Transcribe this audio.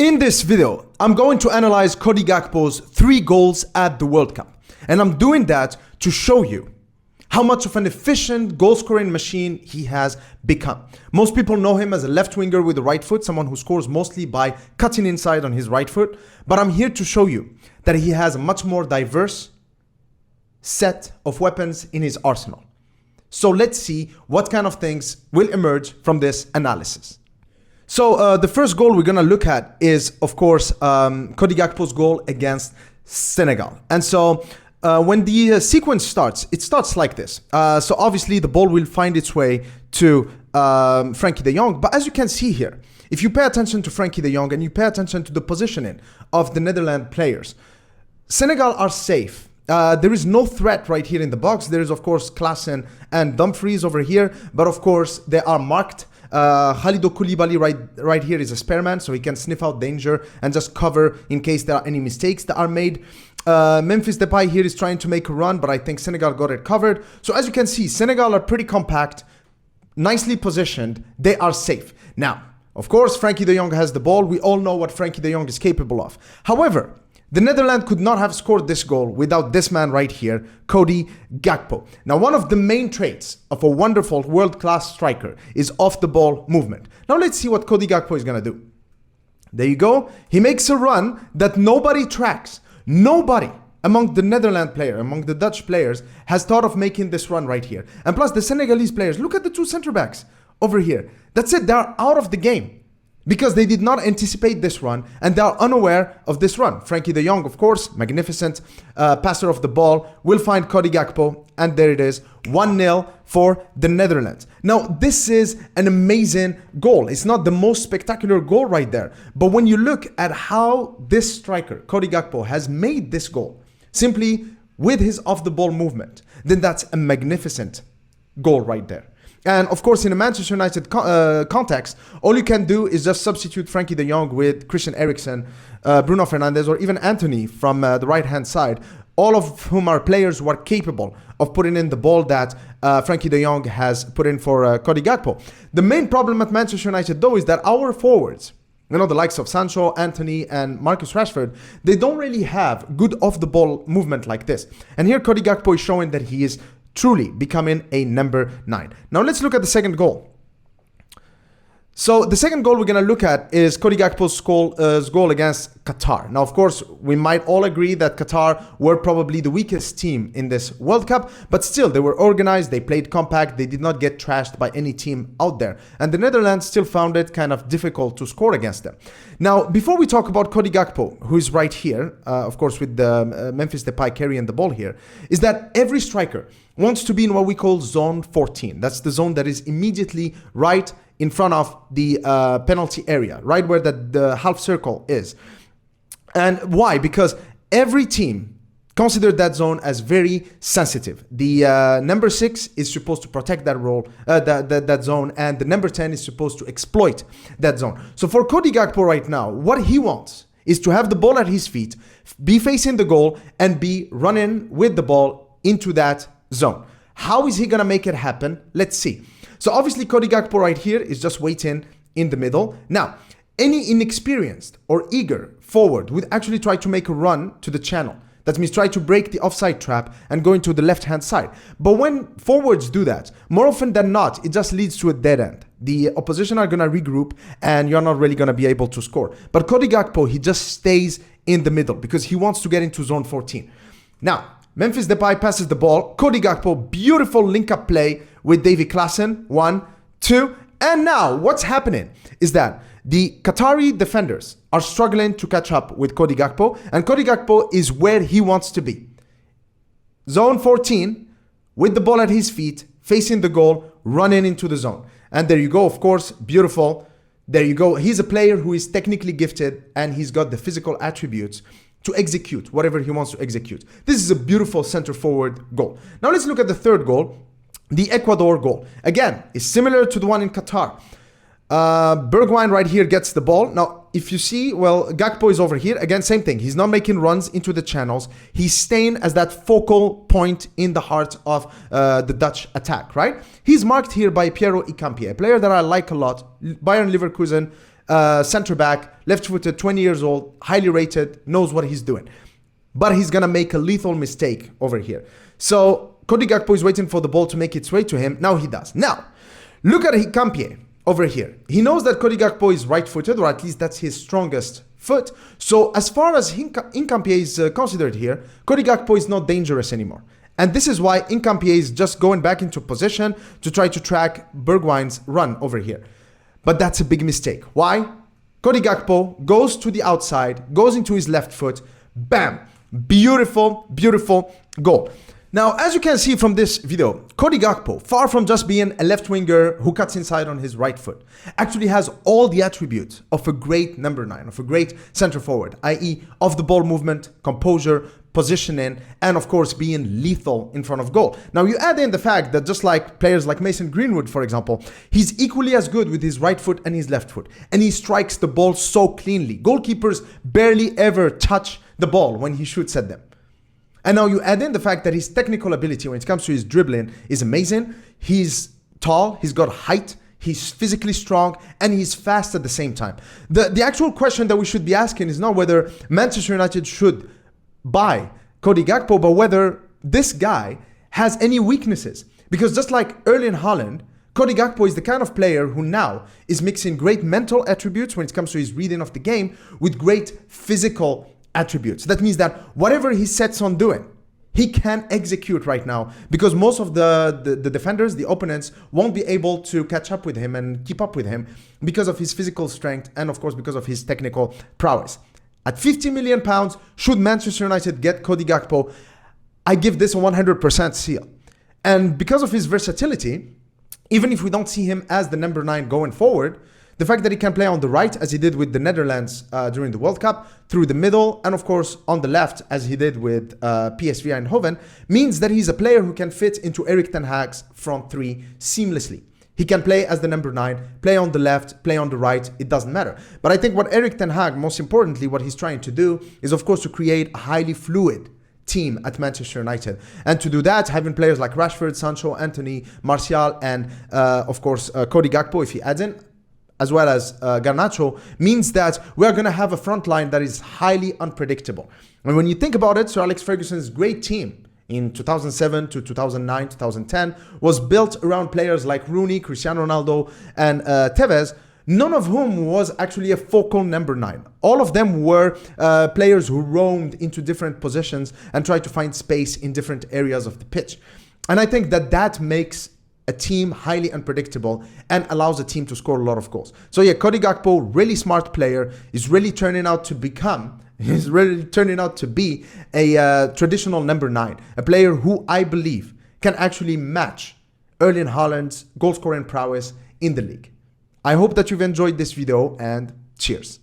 In this video, I'm going to analyze Cody Gakpo's 3 goals at the World Cup. And I'm doing that to show you how much of an efficient goal-scoring machine he has become. Most people know him as a left winger with the right foot, someone who scores mostly by cutting inside on his right foot. But I'm here to show you that he has a much more diverse set of weapons in his arsenal. So let's see what kind of things will emerge from this analysis. So the first goal we're going to look at is, of course, Cody Gakpo's goal against Senegal. And so when the sequence starts, it starts like this. So obviously the ball will find its way to Frenkie de Jong. But as you can see here, if you pay attention to Frenkie de Jong and you pay attention to the positioning of the Netherlands players, Senegal are safe. There is no threat right here in the box. There is, of course, Klaassen and Dumfries over here. But, of course, they are marked. Khalidou Koulibaly right here is a spare man, so he can sniff out danger and just cover in case there are any mistakes that are made. Memphis Depay here is trying to make a run, but I think Senegal got it covered. So as you can see, Senegal are pretty compact, nicely positioned. They are safe. Now, of course, Frenkie de Jong has the ball. We all know what Frenkie de Jong is capable of. However, the Netherlands could not have scored this goal without this man right here, Cody Gakpo. Now, one of the main traits of a wonderful world-class striker is off-the-ball movement. Now, let's see what Cody Gakpo is going to do. There you go. He makes a run that nobody tracks. Nobody among the Netherlands player, among the Dutch players, has thought of making this run right here. And plus, the Senegalese players, look at the 2 center-backs over here. That's it. They're out of the game, because they did not anticipate this run and they are unaware of this run. Frenkie de Jong, of course, magnificent passer of the ball, will find Cody Gakpo, and there it is, 1-0 for the Netherlands. Now, this is an amazing goal. It's not the most spectacular goal right there, but when you look at how this striker, Cody Gakpo, has made this goal, simply with his off-the-ball movement, then that's a magnificent goal right there. And of course, in a Manchester United context, all you can do is just substitute Frenkie de Jong with Christian Eriksen, Bruno Fernandes, or even Anthony from the right-hand side, all of whom are players who are capable of putting in the ball that Frenkie de Jong has put in for Cody Gakpo. The main problem at Manchester United, though, is that our forwards, you know, the likes of Sancho, Anthony, and Marcus Rashford, they don't really have good off-the-ball movement like this. And here Cody Gakpo is showing that he is truly becoming a number 9. Now let's look at the second goal. So the second goal we're going to look at is Cody Gakpo's goal against Qatar. Now, of course, we might all agree that Qatar were probably the weakest team in this World Cup, but still, they were organized, they played compact, they did not get trashed by any team out there. And the Netherlands still found it kind of difficult to score against them. Now, before we talk about Cody Gakpo, who is right here, of course, with the Memphis Depay carrying the ball here, is that every striker wants to be in what we call zone 14. That's the zone that is immediately right in front of the penalty area, right where the half circle is. And why? Because every team considered that zone as very sensitive. The number 6 is supposed to protect that role, that zone, and the number 10 is supposed to exploit that zone. So for Cody Gakpo right now, what he wants is to have the ball at his feet, be facing the goal, and be running with the ball into that zone. How is he going to make it happen? Let's see. So obviously Cody Gakpo right here is just waiting in the middle. Now, any inexperienced or eager forward would actually try to make a run to the channel. That means try to break the offside trap and go into the left-hand side. But when forwards do that, more often than not, it just leads to a dead end. The opposition are going to regroup and you're not really going to be able to score. But Cody Gakpo, he just stays in the middle because he wants to get into zone 14. Now, Memphis Depay passes the ball. Cody Gakpo, beautiful link-up play with Davy Klaassen. 1, 2. And now what's happening is that the Qatari defenders are struggling to catch up with Cody Gakpo. And Cody Gakpo is where he wants to be. Zone 14, with the ball at his feet, facing the goal, running into the zone. And there you go, of course, beautiful. There you go. He's a player who is technically gifted and he's got the physical attributes to execute whatever he wants to execute. This is a beautiful center forward goal. Now let's look at the third goal, the Ecuador goal. Again, it's similar to the one in Qatar. Bergwijn right here gets the ball. Now, if you see, well, Gakpo is over here. Again, same thing. He's not making runs into the channels. He's staying as that focal point in the heart of the Dutch attack, right? He's marked here by Piero Icampie, a player that I like a lot. Bayern Leverkusen center back, left-footed, 20 years old, highly rated, knows what he's doing. But he's going to make a lethal mistake over here. So Cody Gakpo is waiting for the ball to make its way to him. Now he does. Now, look at Hincapié over here. He knows that Cody Gakpo is right-footed, or at least that's his strongest foot. So as far as Hincapié is considered here, Cody Gakpo is not dangerous anymore. And this is why Hincapié is just going back into position to try to track Bergwijn's run over here. But that's a big mistake. Why? Cody Gakpo goes to the outside, goes into his left foot, bam! Beautiful, beautiful goal. Now, as you can see from this video, Cody Gakpo, far from just being a left winger who cuts inside on his right foot, actually has all the attributes of a great number 9, of a great center forward, i.e. of the ball movement, composure, positioning, and of course being lethal in front of goal. Now you add in the fact that just like players like Mason Greenwood, for example, he's equally as good with his right foot and his left foot, and he strikes the ball so cleanly. Goalkeepers barely ever touch the ball when he shoots at them. And now you add in the fact that his technical ability when it comes to his dribbling is amazing. He's tall, he's got height, he's physically strong, and he's fast at the same time. The actual question that we should be asking is not whether Manchester United should buy Cody Gakpo, but whether this guy has any weaknesses. Because just like Erling Haaland, Cody Gakpo is the kind of player who now is mixing great mental attributes when it comes to his reading of the game with great physical attributes. That means that whatever he sets on doing, he can execute right now, because most of the defenders, the opponents, won't be able to catch up with him and keep up with him because of his physical strength and of course because of his technical prowess. At £50 million, should Manchester United get Cody Gakpo, I give this a 100% seal. And because of his versatility, even if we don't see him as the number 9 going forward, the fact that he can play on the right, as he did with the Netherlands during the World Cup, through the middle, and of course on the left, as he did with PSV Eindhoven, means that he's a player who can fit into Erik Ten Hag's front three seamlessly. He can play as the number 9, play on the left, play on the right, it doesn't matter. But I think what Erik Ten Hag, most importantly, what he's trying to do is, of course, to create a highly fluid team at Manchester United. And to do that, having players like Rashford, Sancho, Anthony, Martial, and of course, Cody Gakpo, if he adds in, as well as Garnacho, means that we're going to have a front line that is highly unpredictable. And when you think about it, Sir Alex Ferguson's great team in 2007 to 2009, 2010 was built around players like Rooney, Cristiano Ronaldo, and Tevez, none of whom was actually a focal number 9. All of them were players who roamed into different positions and tried to find space in different areas of the pitch. And I think that that makes a team highly unpredictable and allows a team to score a lot of goals. So yeah, Cody Gakpo, really smart player, is really turning out to be a traditional number 9, a player who I believe can actually match Erling Haaland's goal scoring prowess in the league. I hope that you've enjoyed this video, and cheers.